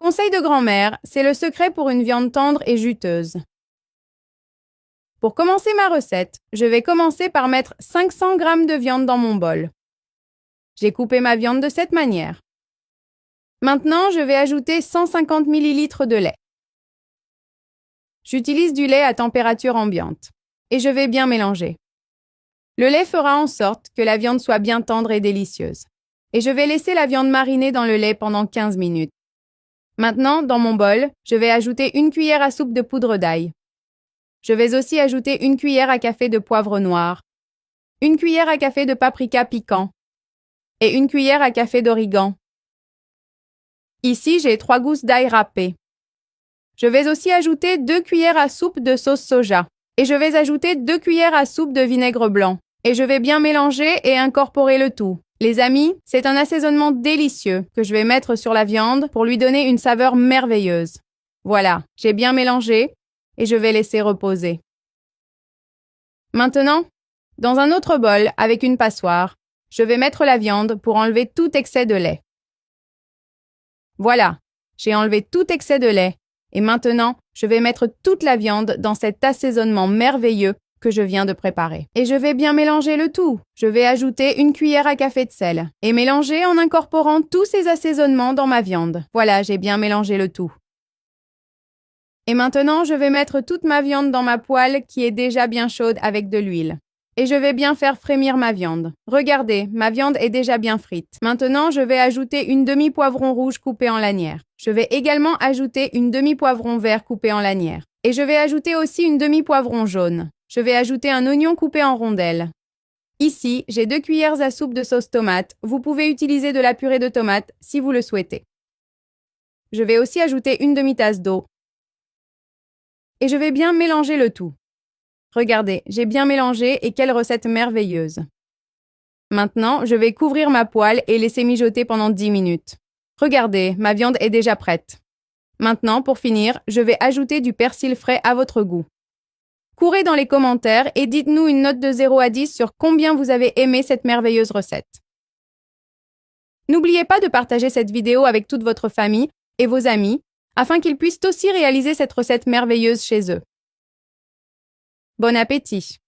Conseil de grand-mère, c'est le secret pour une viande tendre et juteuse. Pour commencer ma recette, je vais commencer par mettre 500 g de viande dans mon bol. J'ai coupé ma viande de cette manière. Maintenant, je vais ajouter 150 ml de lait. J'utilise du lait à température ambiante et je vais bien mélanger. Le lait fera en sorte que la viande soit bien tendre et délicieuse. Et je vais laisser la viande mariner dans le lait pendant 15 minutes. Maintenant, dans mon bol, je vais ajouter 1 cuillère à soupe de poudre d'ail. Je vais aussi ajouter 1 cuillère à café de poivre noir, 1 cuillère à café de paprika piquant et 1 cuillère à café d'origan. Ici, j'ai 3 gousses d'ail râpées. Je vais aussi ajouter 2 cuillères à soupe de sauce soja et je vais ajouter 2 cuillères à soupe de vinaigre blanc. Et je vais bien mélanger et incorporer le tout. Les amis, c'est un assaisonnement délicieux que je vais mettre sur la viande pour lui donner une saveur merveilleuse. Voilà, j'ai bien mélangé et je vais laisser reposer. Maintenant, dans un autre bol avec une passoire, je vais mettre la viande pour enlever tout excès de lait. Voilà, j'ai enlevé tout excès de lait et maintenant, je vais mettre toute la viande dans cet assaisonnement merveilleux que je viens de préparer. Et je vais bien mélanger le tout. Je vais ajouter 1 cuillère à café de sel et mélanger en incorporant tous ces assaisonnements dans ma viande. Voilà, j'ai bien mélangé le tout. Et maintenant, je vais mettre toute ma viande dans ma poêle qui est déjà bien chaude avec de l'huile. Et je vais bien faire frémir ma viande. Regardez, ma viande est déjà bien frite. Maintenant, je vais ajouter une demi-poivron rouge coupé en lanières. Je vais également ajouter une demi-poivron vert coupé en lanières. Et je vais ajouter aussi une demi-poivron jaune. Je vais ajouter un oignon coupé en rondelles. Ici, j'ai 2 cuillères à soupe de sauce tomate. Vous pouvez utiliser de la purée de tomate si vous le souhaitez. Je vais aussi ajouter une demi-tasse d'eau. Et je vais bien mélanger le tout. Regardez, j'ai bien mélangé et quelle recette merveilleuse. Maintenant, je vais couvrir ma poêle et laisser mijoter pendant 10 minutes. Regardez, ma viande est déjà prête. Maintenant, pour finir, je vais ajouter du persil frais à votre goût. Courez dans les commentaires et dites-nous une note de 0 à 10 sur combien vous avez aimé cette merveilleuse recette. N'oubliez pas de partager cette vidéo avec toute votre famille et vos amis afin qu'ils puissent aussi réaliser cette recette merveilleuse chez eux. Bon appétit!